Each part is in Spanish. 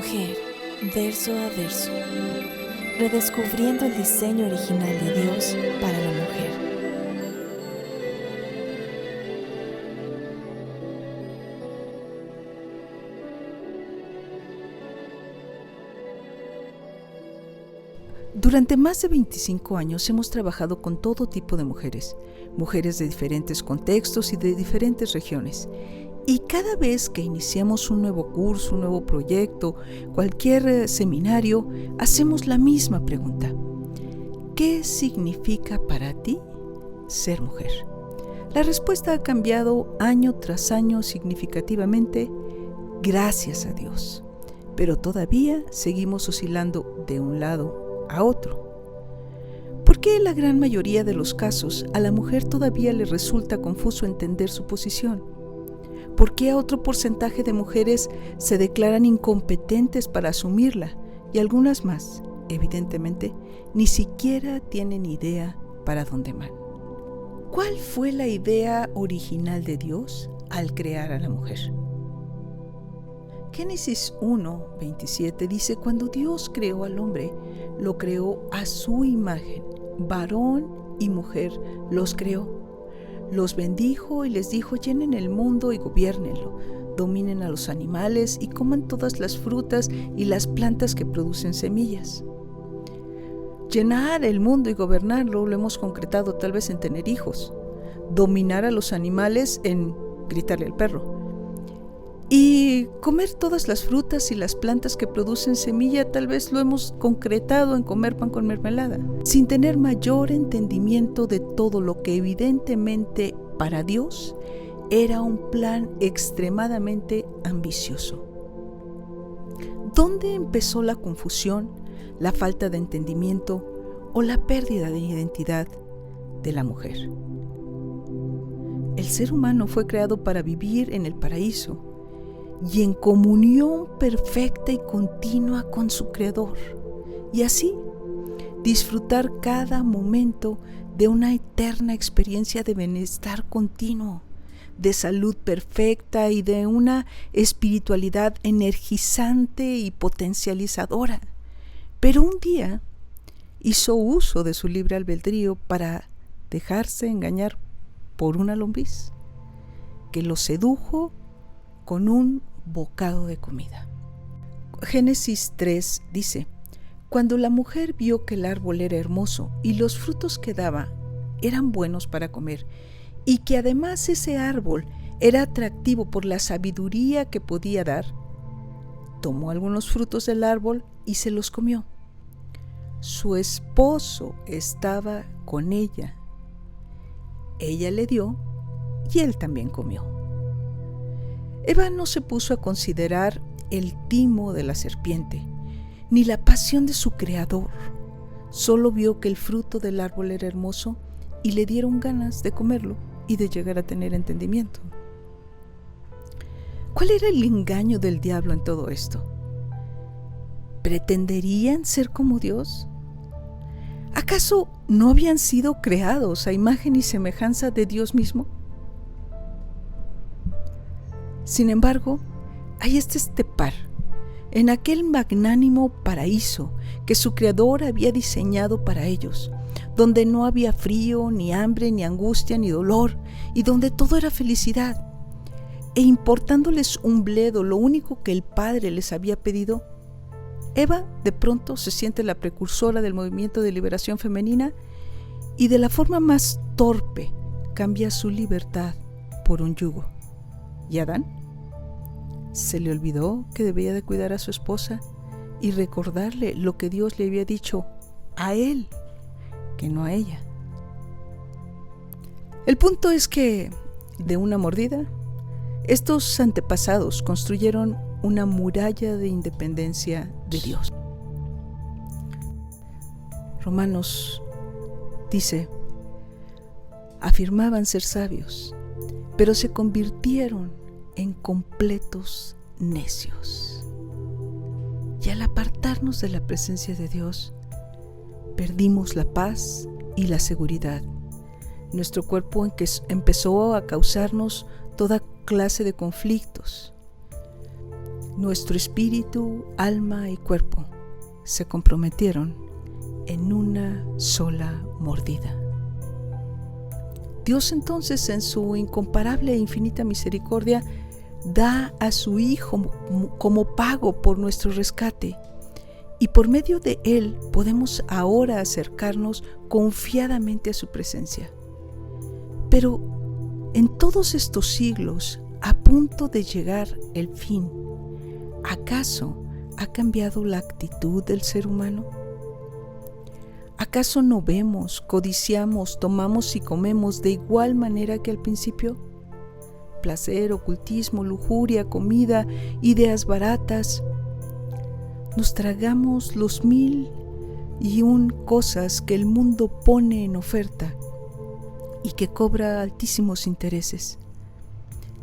Mujer, verso a verso, redescubriendo el diseño original de Dios para la mujer. Durante más de 25 años hemos trabajado con todo tipo de mujeres de diferentes contextos y de diferentes regiones. Y cada vez que iniciamos un nuevo curso, un nuevo proyecto, cualquier seminario, hacemos la misma pregunta. ¿Qué significa para ti ser mujer? La respuesta ha cambiado año tras año significativamente, gracias a Dios. Pero todavía seguimos oscilando de un lado a otro. ¿Por qué en la gran mayoría de los casos a la mujer todavía le resulta confuso entender su posición? ¿Por qué a otro porcentaje de mujeres se declaran incompetentes para asumirla y algunas más, evidentemente, ni siquiera tienen idea para dónde van? ¿Cuál fue la idea original de Dios al crear a la mujer? Génesis 1:27 dice: cuando Dios creó al hombre, lo creó a su imagen, varón y mujer los creó. Los bendijo y les dijo: llenen el mundo y gobiérnenlo, dominen a los animales y coman todas las frutas y las plantas que producen semillas. Llenar el mundo y gobernarlo lo hemos concretado tal vez en tener hijos, dominar a los animales en gritarle al perro, y comer todas las frutas y las plantas que producen semilla tal vez lo hemos concretado en comer pan con mermelada, sin tener mayor entendimiento de todo lo que evidentemente para Dios era un plan extremadamente ambicioso. ¿Dónde empezó la confusión, la falta de entendimiento o la pérdida de identidad de la mujer? El ser humano fue creado para vivir en el paraíso y en comunión perfecta y continua con su Creador, y así disfrutar cada momento de una eterna experiencia de bienestar continuo, de salud perfecta y de una espiritualidad energizante y potencializadora. Pero un día hizo uso de su libre albedrío para dejarse engañar por una lombriz que lo sedujo con un bocado de comida. Génesis 3 dice: cuando la mujer vio que el árbol era hermoso y los frutos que daba eran buenos para comer, y que además ese árbol era atractivo por la sabiduría que podía dar, tomó algunos frutos del árbol y se los comió. Su esposo estaba con ella. Ella le dio y él también comió. Eva no se puso a considerar el timo de la serpiente, ni la pasión de su creador. Solo vio que el fruto del árbol era hermoso y le dieron ganas de comerlo y de llegar a tener entendimiento. ¿Cuál era el engaño del diablo en todo esto? ¿Pretenderían ser como Dios? ¿Acaso no habían sido creados a imagen y semejanza de Dios mismo? Sin embargo, hay este par, en aquel magnánimo paraíso que su Creador había diseñado para ellos, donde no había frío, ni hambre, ni angustia, ni dolor, y donde todo era felicidad. E importándoles un bledo lo único que el Padre les había pedido, Eva de pronto se siente la precursora del movimiento de liberación femenina y de la forma más torpe cambia su libertad por un yugo. ¿Y Adán? Se le olvidó que debía de cuidar a su esposa y recordarle lo que Dios le había dicho a él, que no a ella. El punto es que, de una mordida, estos antepasados construyeron una muralla de independencia de Dios. Romanos dice: afirmaban ser sabios, pero se convirtieron en completos necios. Y al apartarnos de la presencia de Dios, perdimos la paz y la seguridad. Nuestro cuerpo empezó a causarnos toda clase de conflictos. Nuestro espíritu, alma y cuerpo se comprometieron en una sola mordida. Dios entonces, en su incomparable e infinita misericordia, da a su Hijo como pago por nuestro rescate, y por medio de Él podemos ahora acercarnos confiadamente a su presencia. Pero en todos estos siglos, a punto de llegar el fin, ¿acaso ha cambiado la actitud del ser humano? ¿Acaso no vemos, codiciamos, tomamos y comemos de igual manera que al principio? Placer, ocultismo, lujuria, comida, ideas baratas. Nos tragamos los 1001 cosas que el mundo pone en oferta y que cobra altísimos intereses.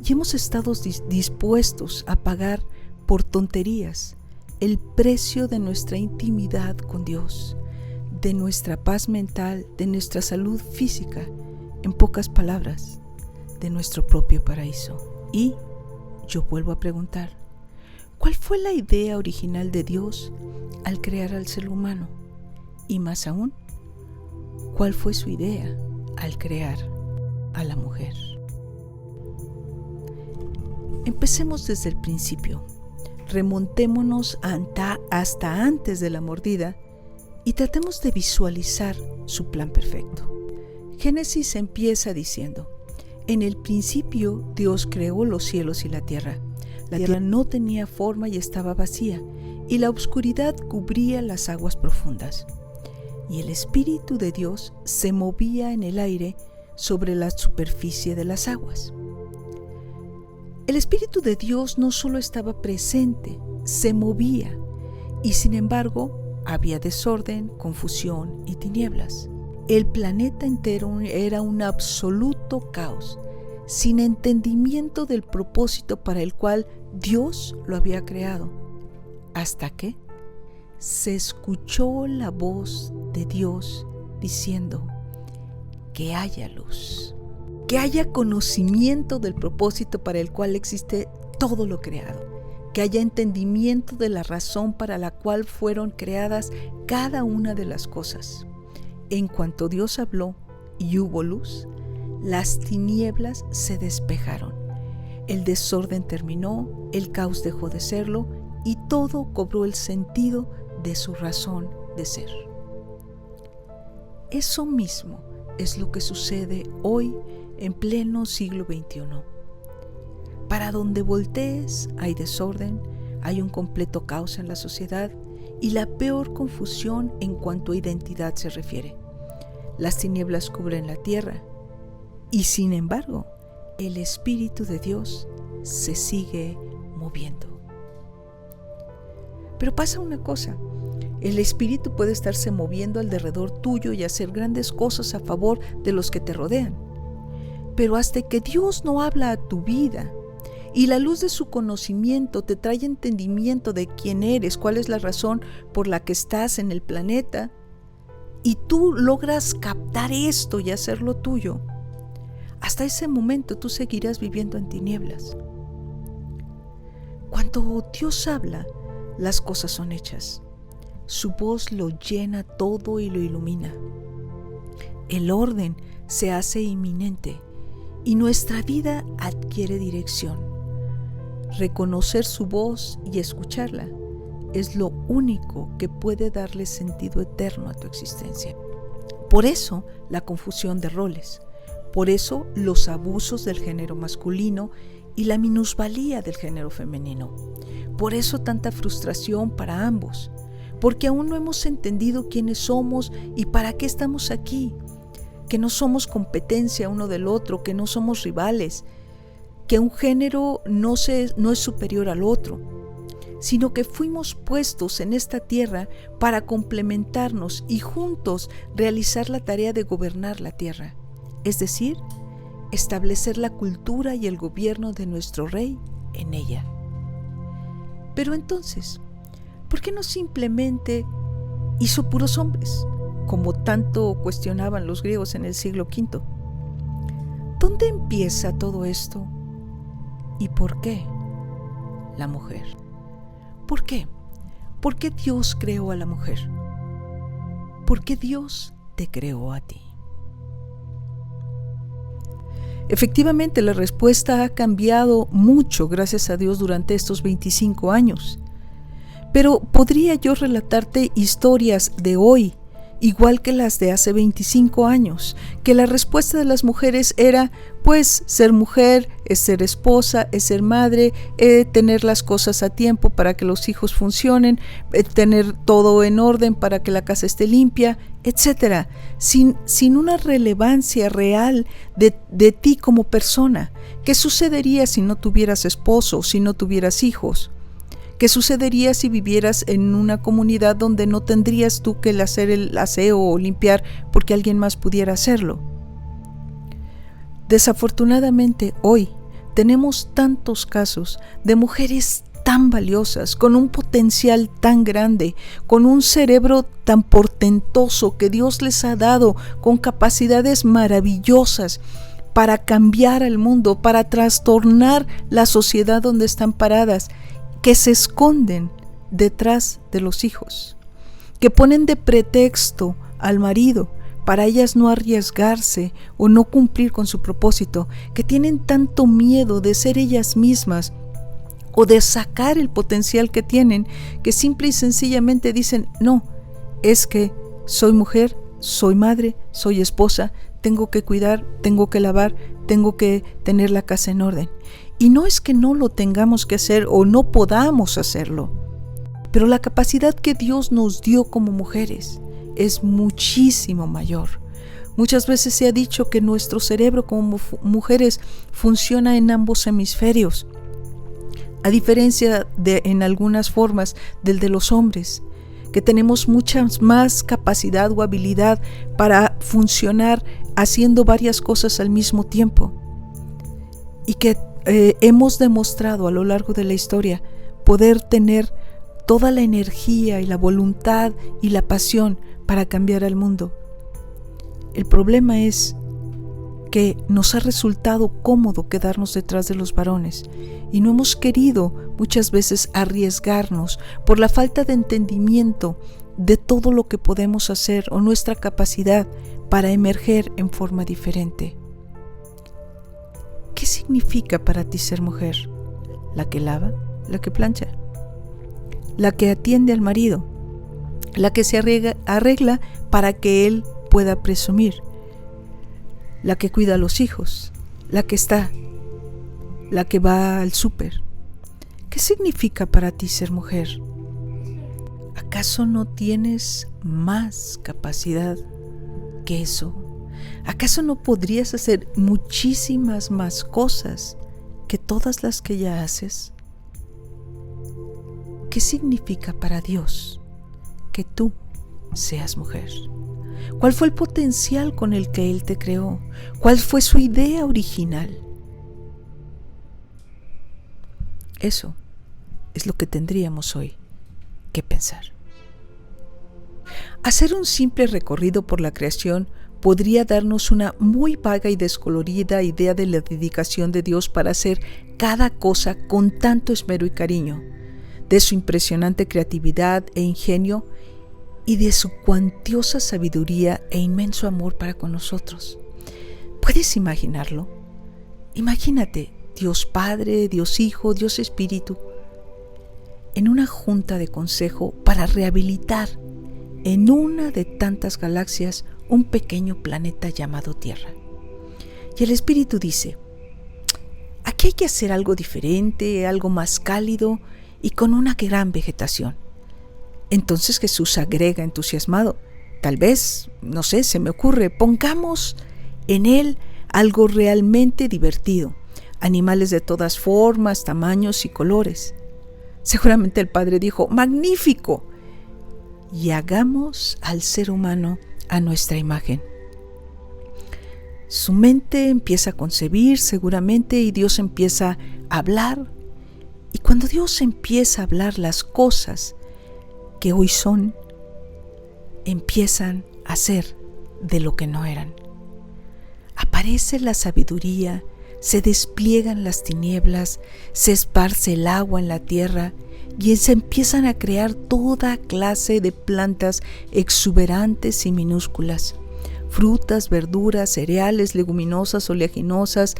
Y hemos estado dispuestos a pagar por tonterías el precio de nuestra intimidad con Dios, de nuestra paz mental, de nuestra salud física, en pocas palabras, de nuestro propio paraíso. Y yo vuelvo a preguntar, ¿cuál fue la idea original de Dios al crear al ser humano? Y más aún, ¿cuál fue su idea al crear a la mujer? Empecemos desde el principio. Remontémonos hasta antes de la mordida y tratemos de visualizar su plan perfecto. Génesis empieza diciendo: en el principio Dios creó los cielos y la tierra. La tierra no tenía forma y estaba vacía, y la oscuridad cubría las aguas profundas. Y el Espíritu de Dios se movía en el aire sobre la superficie de las aguas. El Espíritu de Dios no solo estaba presente, se movía, y sin embargo había desorden, confusión y tinieblas. El planeta entero era un absoluto caos, sin entendimiento del propósito para el cual Dios lo había creado, hasta que se escuchó la voz de Dios diciendo: que haya luz, que haya conocimiento del propósito para el cual existe todo lo creado, que haya entendimiento de la razón para la cual fueron creadas cada una de las cosas. En cuanto Dios habló y hubo luz, las tinieblas se despejaron, el desorden terminó, el caos dejó de serlo y todo cobró el sentido de su razón de ser. Eso mismo es lo que sucede hoy en pleno siglo XXI. Para donde voltees hay desorden, hay un completo caos en la sociedad y la peor confusión en cuanto a identidad se refiere. Las tinieblas cubren la tierra y sin embargo el Espíritu de Dios se sigue moviendo. Pero pasa una cosa: el Espíritu puede estarse moviendo alrededor tuyo y hacer grandes cosas a favor de los que te rodean. Pero hasta que Dios no habla a tu vida y la luz de su conocimiento te trae entendimiento de quién eres, cuál es la razón por la que estás en el planeta, y tú logras captar esto y hacerlo tuyo, hasta ese momento tú seguirás viviendo en tinieblas. Cuando Dios habla, las cosas son hechas. Su voz lo llena todo y lo ilumina. El orden se hace inminente y nuestra vida adquiere dirección. Reconocer su voz y escucharla es lo único que puede darle sentido eterno a tu existencia. Por eso la confusión de roles, por eso los abusos del género masculino y la minusvalía del género femenino, por eso tanta frustración para ambos, porque aún no hemos entendido quiénes somos y para qué estamos aquí, que no somos competencia uno del otro, que no somos rivales, que un género no es superior al otro, sino que fuimos puestos en esta tierra para complementarnos y juntos realizar la tarea de gobernar la tierra, es decir, establecer la cultura y el gobierno de nuestro Rey en ella. Pero entonces, ¿por qué no simplemente hizo puros hombres, como tanto cuestionaban los griegos en el siglo V? ¿Dónde empieza todo esto? ¿Y por qué la mujer? ¿Por qué? ¿Por qué Dios creó a la mujer? ¿Por qué Dios te creó a ti? Efectivamente, la respuesta ha cambiado mucho, gracias a Dios, durante estos 25 años. Pero podría yo relatarte historias de hoy, igual que las de hace 25 años, que la respuesta de las mujeres era, pues, ser mujer, es ser esposa, es ser madre, tener las cosas a tiempo para que los hijos funcionen, tener todo en orden para que la casa esté limpia, etc. Sin una relevancia real de ti como persona. ¿Qué sucedería si no tuvieras esposo, si no tuvieras hijos? ¿Qué sucedería si vivieras en una comunidad donde no tendrías tú que hacer el aseo o limpiar porque alguien más pudiera hacerlo? Desafortunadamente hoy tenemos tantos casos de mujeres tan valiosas, con un potencial tan grande, con un cerebro tan portentoso que Dios les ha dado, con capacidades maravillosas para cambiar al mundo, para trastornar la sociedad donde están paradas, que se esconden detrás de los hijos, que ponen de pretexto al marido para ellas no arriesgarse o no cumplir con su propósito, que tienen tanto miedo de ser ellas mismas o de sacar el potencial que tienen, que simple y sencillamente dicen, no, es que soy mujer, soy madre, soy esposa, tengo que cuidar, tengo que lavar, tengo que tener la casa en orden. Y no es que no lo tengamos que hacer o no podamos hacerlo, pero la capacidad que Dios nos dio como mujeres es muchísimo mayor. Muchas veces se ha dicho que nuestro cerebro como mujeres funciona en ambos hemisferios, a diferencia de en algunas formas del de los hombres, que tenemos mucha más capacidad o habilidad para funcionar haciendo varias cosas al mismo tiempo, y que hemos demostrado a lo largo de la historia poder tener toda la energía y la voluntad y la pasión para cambiar al mundo. El problema es que nos ha resultado cómodo quedarnos detrás de los varones y no hemos querido muchas veces arriesgarnos por la falta de entendimiento de todo lo que podemos hacer o nuestra capacidad para emerger en forma diferente. ¿Qué significa para ti ser mujer? ¿La que lava? ¿La que plancha? ¿La que atiende al marido? ¿La que se arregla para que él pueda presumir? ¿La que cuida a los hijos? ¿La que va al súper? ¿Qué significa para ti ser mujer? ¿Acaso no tienes más capacidad que eso? ¿Acaso no podrías hacer muchísimas más cosas que todas las que ya haces? ¿Qué significa para Dios que tú seas mujer? ¿Cuál fue el potencial con el que Él te creó? ¿Cuál fue su idea original? Eso es lo que tendríamos hoy que pensar. Hacer un simple recorrido por la creación podría darnos una muy vaga y descolorida idea de la dedicación de Dios para hacer cada cosa con tanto esmero y cariño, de su impresionante creatividad e ingenio y de su cuantiosa sabiduría e inmenso amor para con nosotros. ¿Puedes imaginarlo? Imagínate Dios Padre, Dios Hijo, Dios Espíritu en una junta de consejo para rehabilitar en una de tantas galaxias un pequeño planeta llamado Tierra. Y el Espíritu dice, aquí hay que hacer algo diferente, algo más cálido y con una gran vegetación. Entonces Jesús agrega entusiasmado, tal vez, no sé, se me ocurre, pongamos en él algo realmente divertido, animales de todas formas, tamaños y colores. Seguramente el Padre dijo, magnífico, y hagamos al ser humano a nuestra imagen. Su mente empieza a concebir seguramente y Dios empieza a hablar. Y cuando Dios empieza a hablar, las cosas que hoy son empiezan a ser de lo que no eran. Aparece la sabiduría, se despliegan las tinieblas, se esparce el agua en la tierra y se empiezan a crear toda clase de plantas exuberantes y minúsculas. Frutas, verduras, cereales, leguminosas, oleaginosas,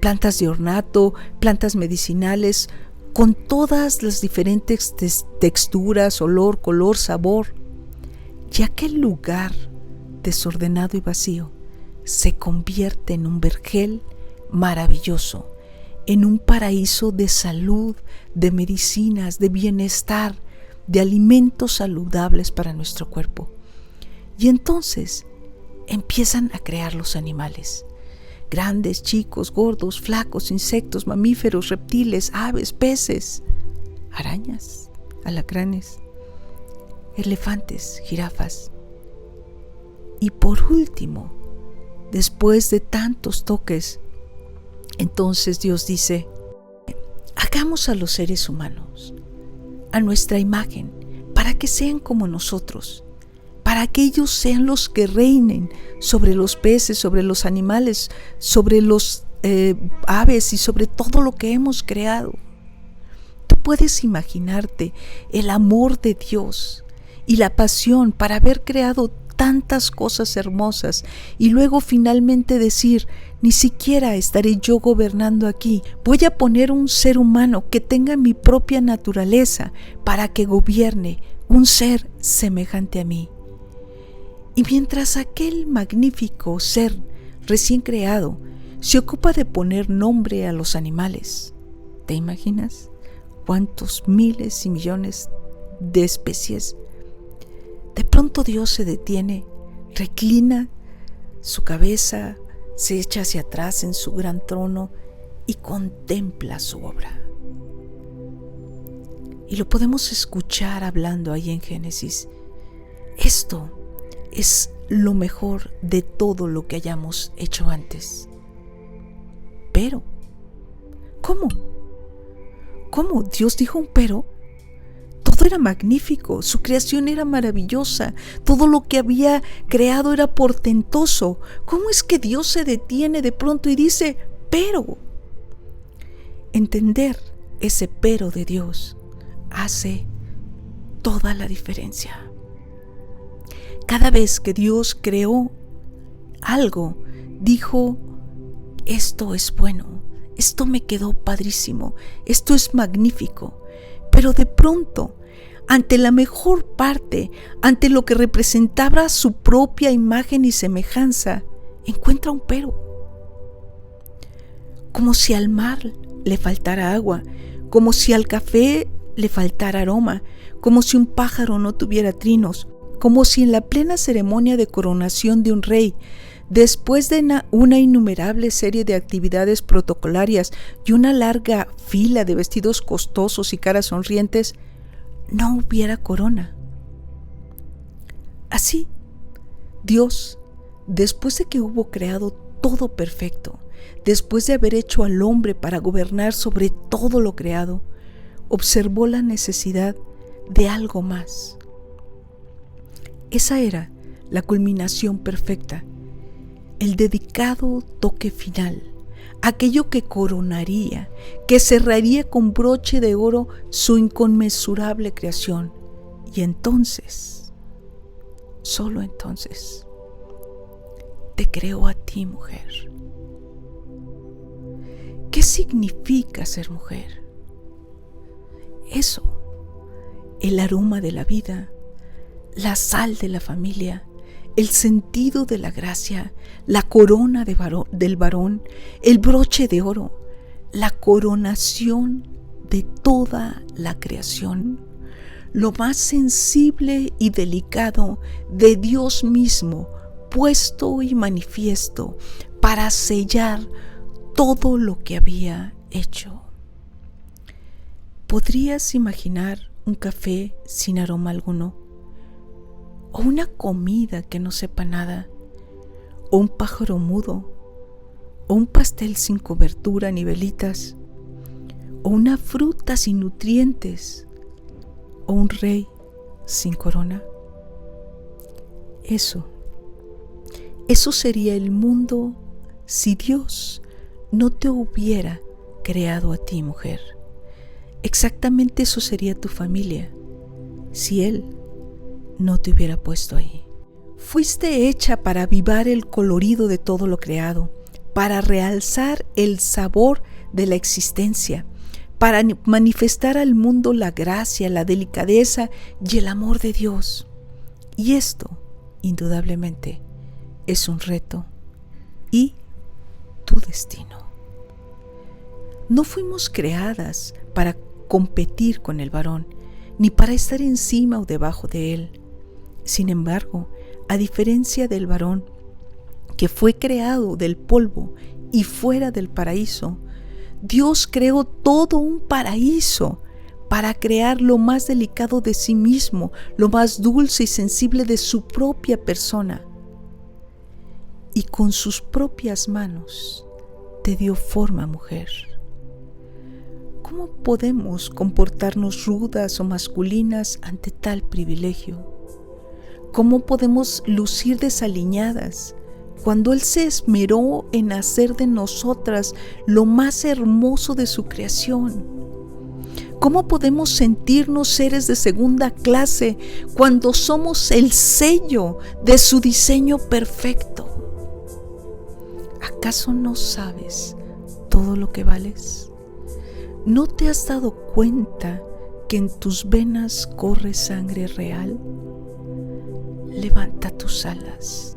plantas de ornato, plantas medicinales, con todas las diferentes texturas, olor, color, sabor. Y aquel lugar desordenado y vacío se convierte en un vergel maravilloso, en un paraíso de salud, de medicinas, de bienestar, de alimentos saludables para nuestro cuerpo. Y entonces empiezan a crear los animales, grandes, chicos, gordos, flacos, insectos, mamíferos, reptiles, aves, peces, arañas, alacranes, elefantes, jirafas. Y por último, después de tantos toques, entonces Dios dice: hagamos a los seres humanos a nuestra imagen, para que sean como nosotros, para que ellos sean los que reinen sobre los peces, sobre los animales, sobre los aves y sobre todo lo que hemos creado. Tú puedes imaginarte el amor de Dios y la pasión para haber creado tantas cosas hermosas y luego finalmente decir: ni siquiera estaré yo gobernando aquí, voy a poner un ser humano que tenga mi propia naturaleza para que gobierne, un ser semejante a mí. Y mientras aquel magnífico ser recién creado se ocupa de poner nombre a los animales, ¿te imaginas cuántos miles y millones de especies? De pronto Dios se detiene, reclina su cabeza, se echa hacia atrás en su gran trono y contempla su obra. Y lo podemos escuchar hablando ahí en Génesis: esto es lo mejor de todo lo que hayamos hecho antes. Pero, ¿cómo? ¿Cómo? ¿Dios dijo un pero? Todo era magnífico, su creación era maravillosa, todo lo que había creado era portentoso. ¿Cómo es que Dios se detiene de pronto y dice pero? Entender ese pero de Dios hace toda la diferencia. Cada vez que Dios creó algo, dijo: esto es bueno, esto me quedó padrísimo, esto es magnífico. Pero de pronto, ante la mejor parte, ante lo que representaba su propia imagen y semejanza, encuentra un pero. Como si al mar le faltara agua, como si al café le faltara aroma, como si un pájaro no tuviera trinos, como si en la plena ceremonia de coronación de un rey, después de una innumerable serie de actividades protocolarias y una larga fila de vestidos costosos y caras sonrientes, no hubiera corona. Así, Dios, después de que hubo creado todo perfecto, después de haber hecho al hombre para gobernar sobre todo lo creado, observó la necesidad de algo más. Esa era la culminación perfecta, el dedicado toque final, aquello que coronaría, que cerraría con broche de oro su inconmensurable creación. Y entonces, solo entonces, te creó a ti, mujer. ¿Qué significa ser mujer? Eso, el aroma de la vida, la sal de la familia, el sentido de la gracia, la corona del varón, el broche de oro, la coronación de toda la creación, lo más sensible y delicado de Dios mismo, puesto y manifiesto para sellar todo lo que había hecho. ¿Podrías imaginar un café sin aroma alguno? ¿O una comida que no sepa nada? ¿O un pájaro mudo? ¿O un pastel sin cobertura ni velitas? ¿O una fruta sin nutrientes? ¿O un rey sin corona? Eso sería el mundo si Dios no te hubiera creado a ti, mujer. Exactamente eso sería tu familia si Él no te hubiera puesto ahí. Fuiste hecha para avivar el colorido de todo lo creado, para realzar el sabor de la existencia, para manifestar al mundo la gracia, la delicadeza y el amor de Dios. Y esto, indudablemente, es un reto y tu destino. No fuimos creadas para competir con el varón, ni para estar encima o debajo de él. Sin embargo, a diferencia del varón, que fue creado del polvo y fuera del paraíso, Dios creó todo un paraíso para crear lo más delicado de sí mismo, lo más dulce y sensible de su propia persona. Y con sus propias manos te dio forma, mujer. ¿Cómo podemos comportarnos rudas o masculinas ante tal privilegio? ¿Cómo podemos lucir desaliñadas cuando Él se esmeró en hacer de nosotras lo más hermoso de su creación? ¿Cómo podemos sentirnos seres de segunda clase cuando somos el sello de su diseño perfecto? ¿Acaso no sabes todo lo que vales? ¿No te has dado cuenta que en tus venas corre sangre real? Levanta tus alas,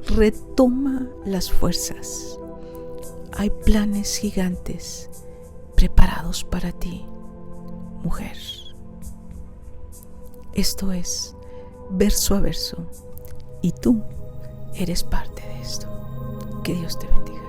retoma las fuerzas. Hay planes gigantes preparados para ti, mujer. Esto es Verso a Verso y tú eres parte de esto. Que Dios te bendiga.